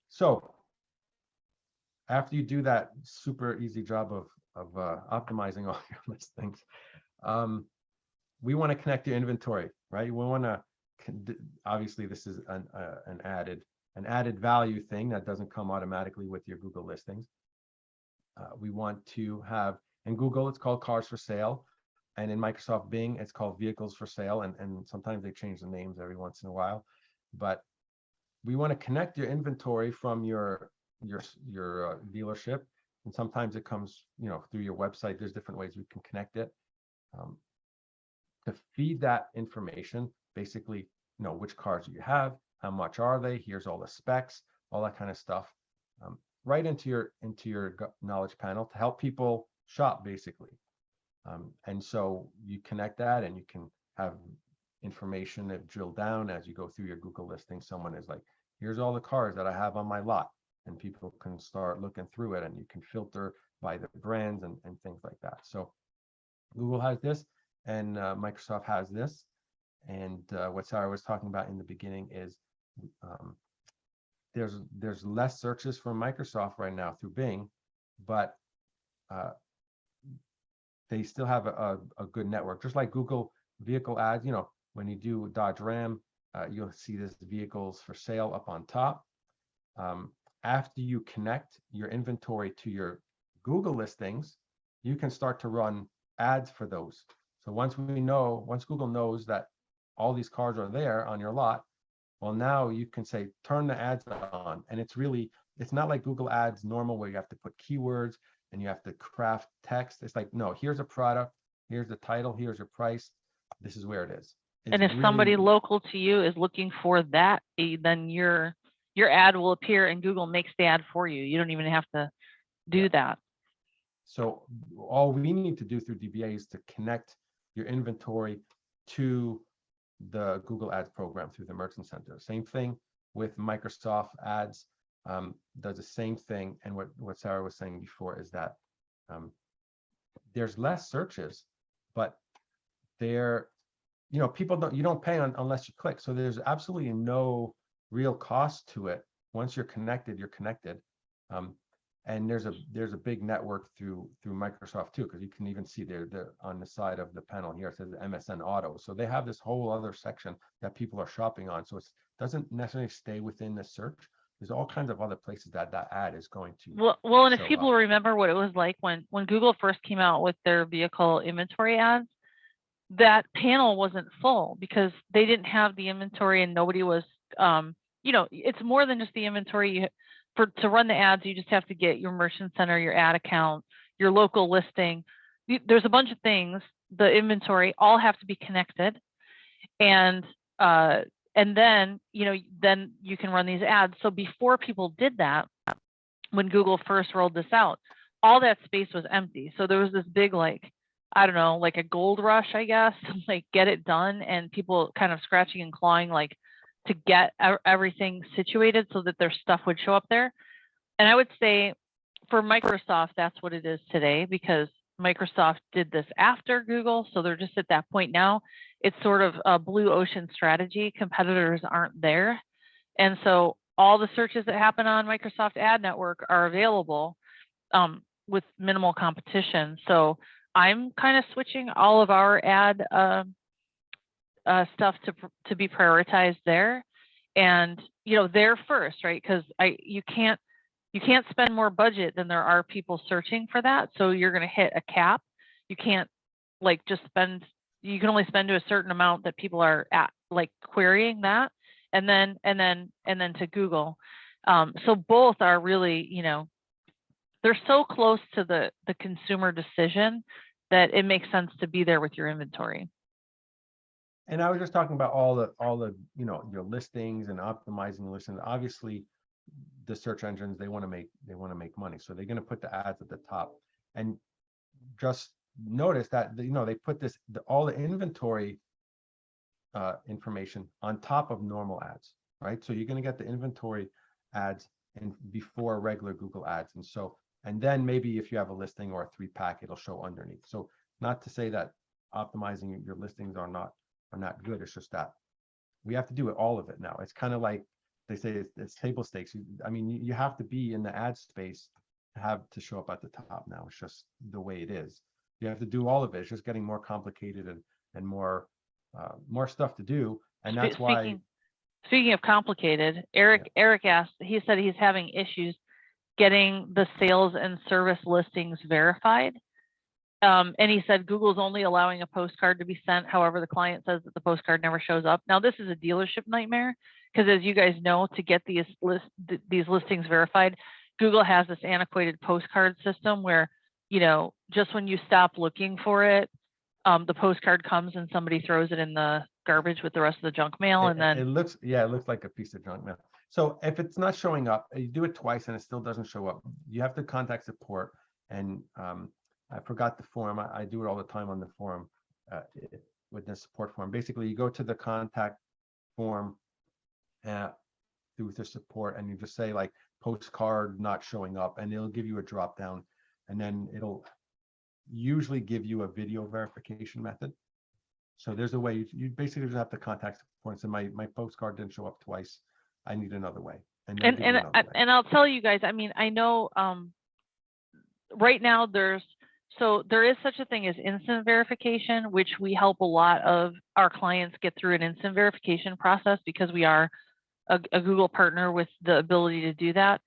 So after you do that super easy job of optimizing all your listings, we want to connect your inventory, right? We want to, obviously this is an added value thing that doesn't come automatically with your Google listings. We want to have, in Google, it's called cars for sale. And in Microsoft Bing, it's called vehicles for sale. And sometimes they change the names every once in a while. But we want to connect your inventory from your dealership. And sometimes it comes, through your website. There's different ways we can connect it. To feed that information, basically, which cars do you have, how much are they, here's all the specs, all that kind of stuff, right into your knowledge panel to help people shop, basically. And so you connect that, and you can have information that drill down as you go through your Google listing. Someone is like, here's all the cars that I have on my lot, and people can start looking through it, and you can filter by the brands and things like that. So Google has this, and Microsoft has this. And what Sarah was talking about in the beginning is there's less searches from Microsoft right now through Bing, but they still have a good network. Just like Google vehicle ads, when you do Dodge Ram, you'll see this vehicles for sale up on top. After you connect your inventory to your Google listings, you can start to run ads for those. So once Google knows that all these cars are there on your lot, well, now you can say, turn the ads on. And it's not like Google ads normal where you have to put keywords and you have to craft text. It's like, no, here's a product, here's the title, here's your price, this is where it is. And if somebody local to you is looking for that, then your ad will appear and Google makes the ad for you. You don't even have to do that. So all we need to do through DBA is to connect your inventory to the Google Ads program through the Merchant Center. Same thing with Microsoft Ads, does the same thing. And what Sarah was saying before is that there's less searches, but they're you know, you don't pay unless you click. So there's absolutely no real cost to it. Once you're connected, you're connected. And there's a big network through Microsoft too, because you can even see there on the side of the panel here, it says MSN Auto. So they have this whole other section that people are shopping on. So it doesn't necessarily stay within the search. There's all kinds of other places that ad is going to Well, and if show people up. remember what it was like when Google first came out with their vehicle inventory ads, that panel wasn't full because they didn't have the inventory and nobody was, you know, it's more than just the inventory. To run the ads, you just have to get your merchant center, your ad account, your local listing. There's a bunch of things. The inventory all have to be connected, and then, you know, then you can run these ads. So before people did that, when Google first rolled this out, all that space was empty. So there was this big, like, I don't know, like a gold rush, I guess, like get it done, and people kind of scratching and clawing, like, to get everything situated so that their stuff would show up there. And I would say for Microsoft, that's what it is today, because Microsoft did this after Google. So they're just at that point now. It's sort of a blue ocean strategy. Competitors aren't there. And so all the searches that happen on Microsoft Ad Network are available with minimal competition. So I'm kind of switching all of our ad stuff to be prioritized there, and, you know, they're first, right? Because you can't spend more budget than there are people searching for that. So you're going to hit a cap. You can't like just spend. You can only spend to a certain amount that people are at, like, querying that, and then to Google. So both are really, you know, they're so close to the consumer decision that it makes sense to be there with your inventory. And I was just talking about all the you know, your listings and optimizing listings. Obviously, the search engines, they want to make money, so they're going to put the ads at the top. And just notice that, you know, they put all the inventory information on top of normal ads, right? So you're going to get the inventory ads and before regular Google ads, and then maybe if you have a listing or a 3-pack, it'll show underneath. So not to say that optimizing your listings are not good. It's just that we have to do all of it now. It's kind of like they say it's table stakes. I mean, you have to be in the ad space to show up at the top now. It's just the way it is. You have to do all of it. It's just getting more complicated and more stuff to do. And that's why. Speaking of complicated, Eric asked. He said he's having issues getting the sales and service listings verified. And he said Google's only allowing a postcard to be sent. However, the client says that the postcard never shows up. Now, this is a dealership nightmare because, as you guys know, to get these listings verified, Google has this antiquated postcard system where, you know, just when you stop looking for it, the postcard comes and somebody throws it in the garbage with the rest of the junk mail, and then it looks like a piece of junk mail. So if it's not showing up, you do it twice and it still doesn't show up, you have to contact support. And I forgot the form. I do it all the time on the forum with the support form. Basically, you go to the contact form through the support, and you just say, like, postcard not showing up, and it'll give you a drop down, and then it'll usually give you a video verification method. So there's a way you basically just have to contact support and say, my postcard didn't show up twice. I need another way. And I'll tell you guys, I mean, I know right now there is such a thing as instant verification, which we help a lot of our clients get through an instant verification process because we are a Google partner with the ability to do that.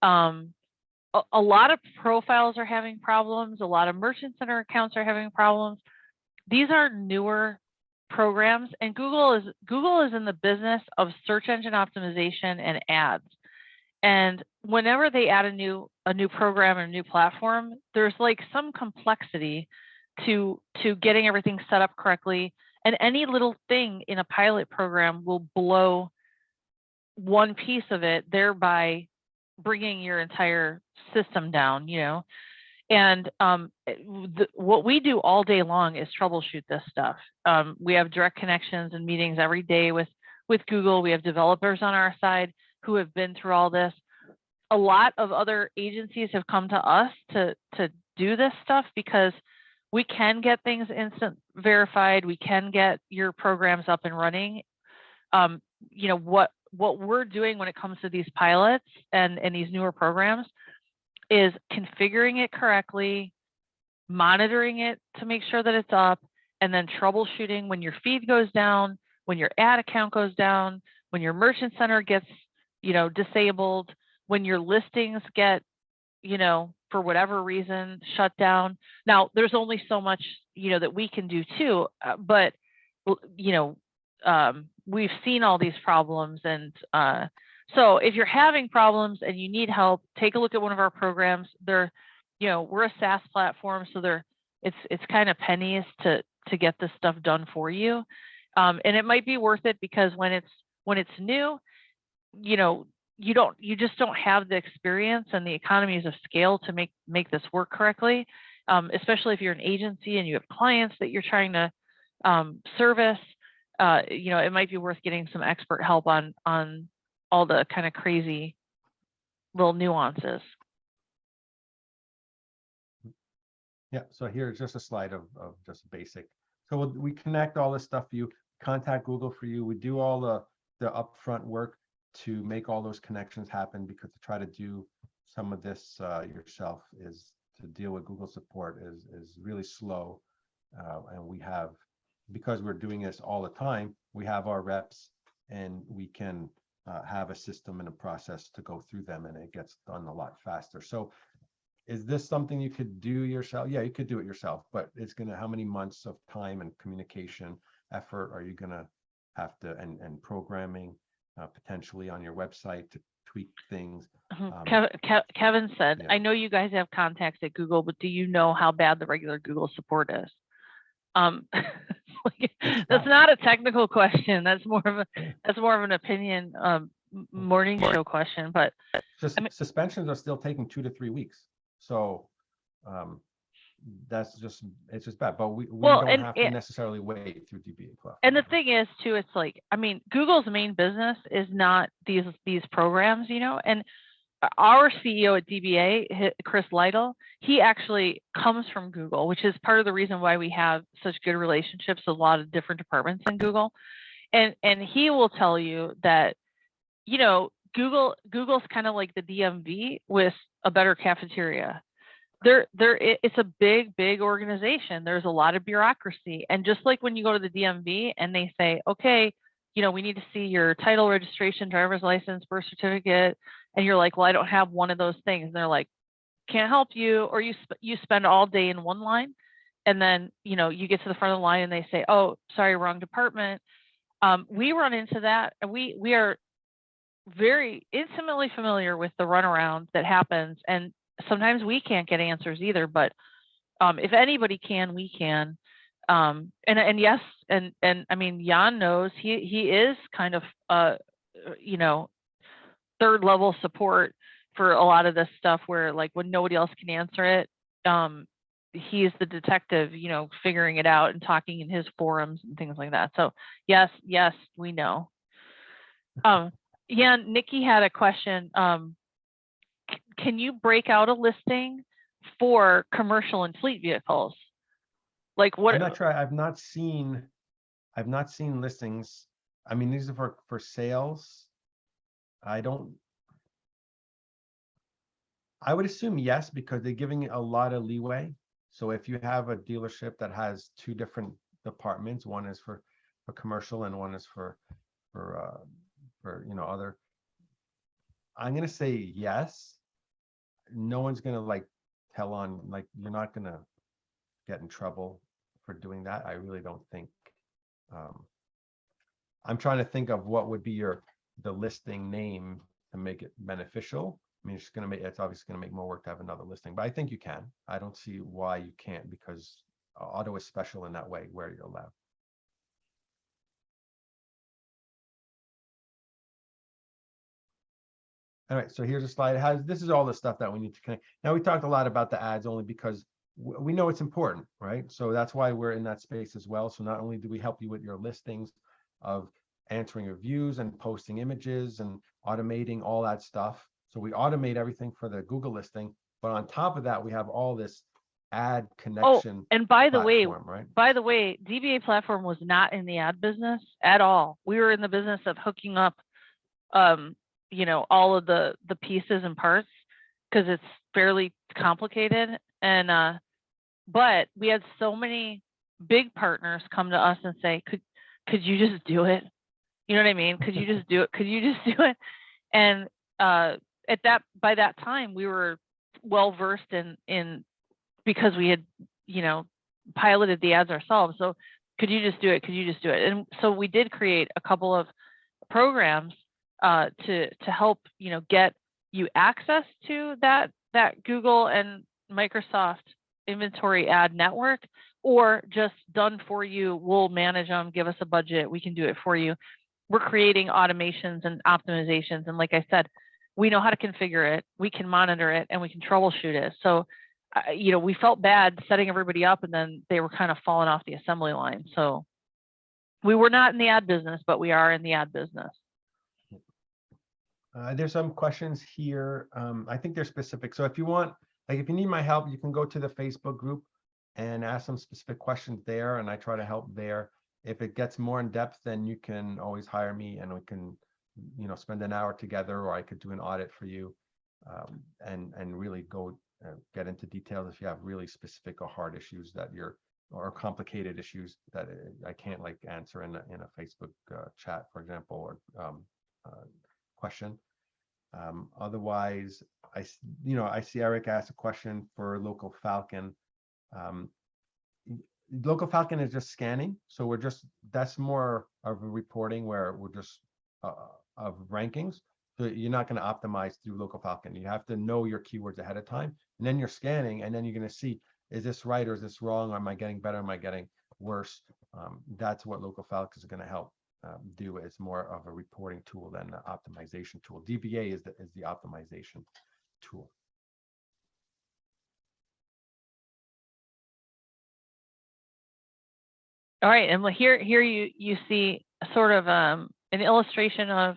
A lot of profiles are having problems. A lot of merchant center accounts are having problems. These are newer programs, and Google is in the business of search engine optimization and ads. And whenever they add a new program or a new platform, there's like some complexity to getting everything set up correctly. And any little thing in a pilot program will blow one piece of it, thereby bringing your entire system down, you know. And what we do all day long is troubleshoot this stuff. We have direct connections and meetings every day with Google. We have developers on our side who have been through all this. A lot of other agencies have come to us to do this stuff because We can get things instant verified. We can get your programs up and running. You know, what we're doing when it comes to these pilots and these newer programs is configuring it correctly, monitoring it to make sure that it's up, and then troubleshooting when your feed goes down, when your ad account goes down, when your merchant center gets, you know, disabled, when your listings get, you know, for whatever reason, shut down. Now, there's only so much, you know, that we can do too, but, you know, we've seen all these problems. And so if you're having problems and you need help, take a look at one of our programs. They're, you know, we're a SaaS platform, so it's kind of pennies to get this stuff done for you. And it might be worth it because when it's new, you know, you just don't have the experience and the economies of scale to make this work correctly, especially if you're an agency and you have clients that you're trying to service. You know, it might be worth getting some expert help on all the kind of crazy little nuances. Yeah, so here's just a slide of just basic. So we connect all this stuff for you, contact Google for you. We do all the upfront work to make all those connections happen, because to try to do some of this yourself is to deal with Google support is really slow. And we have, because we're doing this all the time, we have our reps and we can have a system and a process to go through them, and it gets done a lot faster. So is this something you could do yourself? Yeah, you could do it yourself, but it's gonna, how many months of time and communication effort are you gonna have to, and programming potentially on your website to tweak things? Kevin said, yeah. I know you guys have contacts at Google, but do you know how bad the regular Google support is? That's not a technical question. That's more of an opinion morning show question. But just, I mean, suspensions are still taking 2 to 3 weeks. So that's just, it's just bad. But we don't have to necessarily wait through DBA Plus. And the thing is too, it's like, I mean, Google's main business is not these programs, you know, and our CEO at DBA, Chris Lytle, he actually comes from Google, which is part of the reason why we have such good relationships with a lot of different departments in Google. And he will tell you that, you know, Google's kind of like the DMV with a better cafeteria. It's a big organization. There's a lot of bureaucracy. And just like when you go to the DMV and they say, okay, you know, we need to see your title, registration, driver's license, birth certificate. And you're like, well, I don't have one of those things. And they're like, can't help you. Or you spend all day in one line. And then, you know, you get to the front of the line and they say, oh, sorry, wrong department. We run into that. And we are very intimately familiar with the runaround that happens. And sometimes we can't get answers either. But if anybody can, we can. And yes, and I mean, Jan knows he is kind of you know, third level support for a lot of this stuff, where like when nobody else can answer it, he's the detective, you know, figuring it out and talking in his forums and things like that. So yes, we know. Yeah, Nikki had a question. Can you break out a listing for commercial and fleet vehicles? Like what? I'm not sure. I've not seen listings. I mean, these are for sales. I would assume yes, because they're giving a lot of leeway. So if you have a dealership that has 2 different departments, one is for commercial and one is for you know, other, I'm gonna say yes. No one's gonna like tell on, like, you're not gonna get in trouble for doing that. I really don't think. I'm trying to think of what would be the listing name to make it beneficial. I mean, it's obviously gonna make more work to have another listing, but I think you can. I don't see why you can't, because auto is special in that way where you're allowed. All right, so here's a slide. This is all the stuff that we need to connect. Now, we talked a lot about the ads only because we know it's important, right? So that's why we're in that space as well. So not only do we help you with your listings of answering reviews and posting images and automating all that stuff. So we automate everything for the Google listing, but on top of that, we have all this ad Oh, connection and by the way, platform, right? DBA platform was not in the ad business at all. We were in the business of hooking up, all of the pieces and parts, because it's fairly complicated. And but we had so many big partners come to us and say, could you just do it? You know what I mean? Could you just do it? Could you just do it? And by that time, we were well versed in because we had, piloted the ads ourselves. So could you just do it? Could you just do it? And so we did create a couple of programs to help, get you access to that Google and Microsoft inventory ad network, or just done for you. We'll manage them, give us a budget, we can do it for you. We're creating automations and optimizations. And like I said, we know how to configure it, we can monitor it, and we can troubleshoot it. So, we felt bad setting everybody up, and then they were kind of falling off the assembly line. So we were not in the ad business, but we are in the ad business. There's some questions here. I think they're specific. So if you want, like, if you need my help, you can go to the Facebook group and ask some specific questions there, and I try to help there. If it gets more in depth, then you can always hire me, and we can, spend an hour together, or I could do an audit for you, and really go get into details if you have really specific or hard issues or complicated issues that I can't like answer in a Facebook chat, for example, or question. Otherwise, I see Eric asked a question for Local Falcon. Local Falcon is just scanning, so that's more of a reporting where we're just of rankings. So you're not going to optimize through Local Falcon. You have to know your keywords ahead of time, and then you're scanning, and then you're going to see, is this right or is this wrong? Am I getting better? Am I getting worse? That's what Local Falcon is going to help do. It's more of a reporting tool than an optimization tool. DBA is the optimization tool. All right, and here you see sort of an illustration of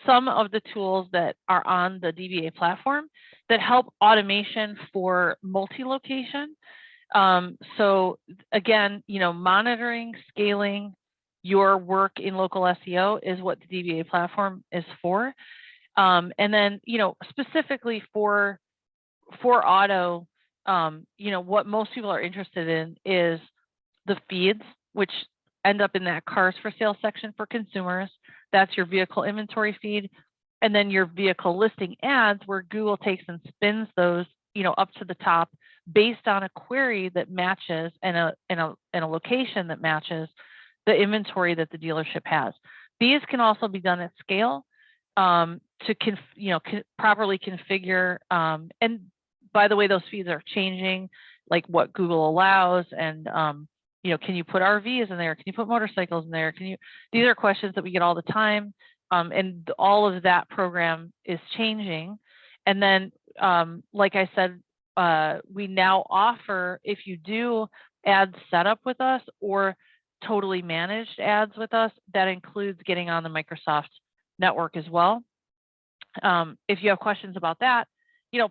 some of the tools that are on the DBA platform that help automation for multi-location. So again, monitoring, scaling your work in local SEO is what the DBA platform is for. And then, specifically for auto, what most people are interested in is the feeds, which end up in that cars for sale section for consumers. That's your vehicle inventory feed. And then your vehicle listing ads, where Google takes and spins those, up to the top based on a query that matches and a location that matches the inventory that the dealership has. These can also be done at scale to properly configure. And by the way, those feeds are changing, like what Google allows, and can you put RVs in there? Can you put motorcycles in there? These are questions that we get all the time. And all of that program is changing. And then, like I said, we now offer, if you do ad setup with us or totally managed ads with us, that includes getting on the Microsoft network as well. If you have questions about that,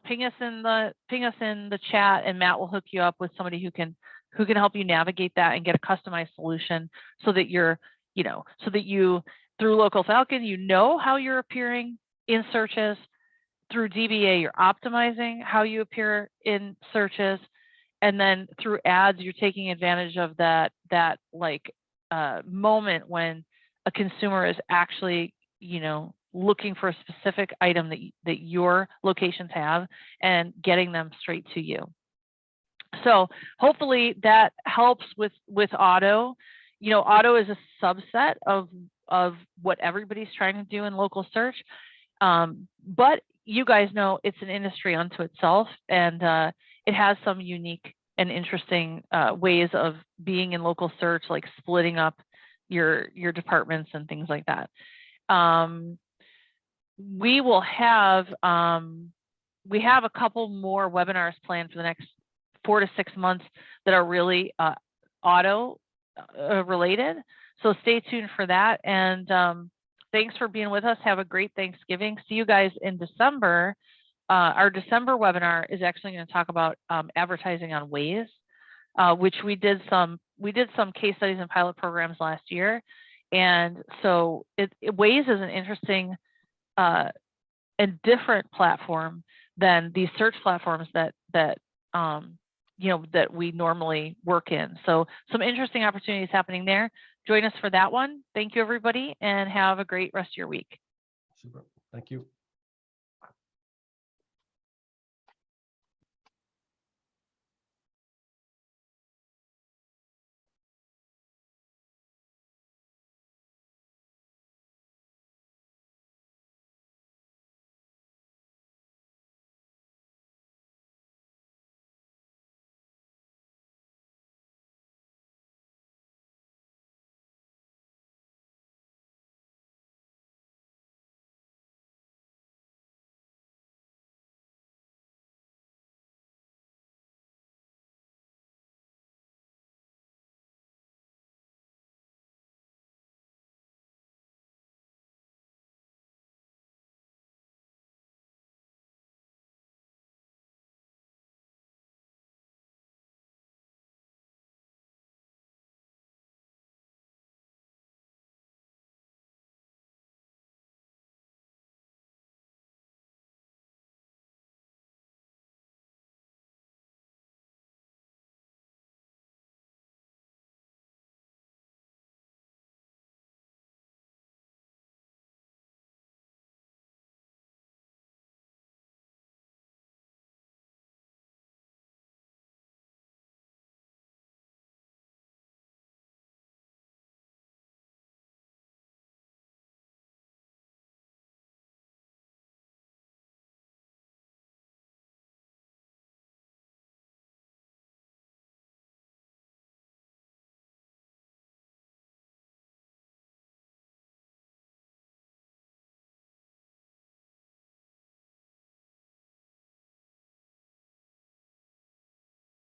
ping us in the chat, and Matt will hook you up with somebody who can help you navigate that and get a customized solution, so that you through Local Falcon, how you're appearing in searches. Through DBA, you're optimizing how you appear in searches, and then through ads, you're taking advantage of that moment when a consumer is actually looking for a specific item that your locations have, and getting them straight to you. So hopefully that helps with auto. Auto is a subset of what everybody's trying to do in local search, but you guys know it's an industry unto itself, and it has some unique and interesting ways of being in local search, like splitting up your departments and things like that. We have a couple more webinars planned for the next 4 to 6 months that are really auto related. So stay tuned for that. And thanks for being with us. Have a great Thanksgiving. See you guys in December our December webinar is actually going to talk about advertising on Waze, which we did some case studies and pilot programs last year. And so Waze is an interesting and different platform than these search platforms that we normally work in. So some interesting opportunities happening there. Join us for that one. Thank you, everybody, and have a great rest of your week. Super. Thank you.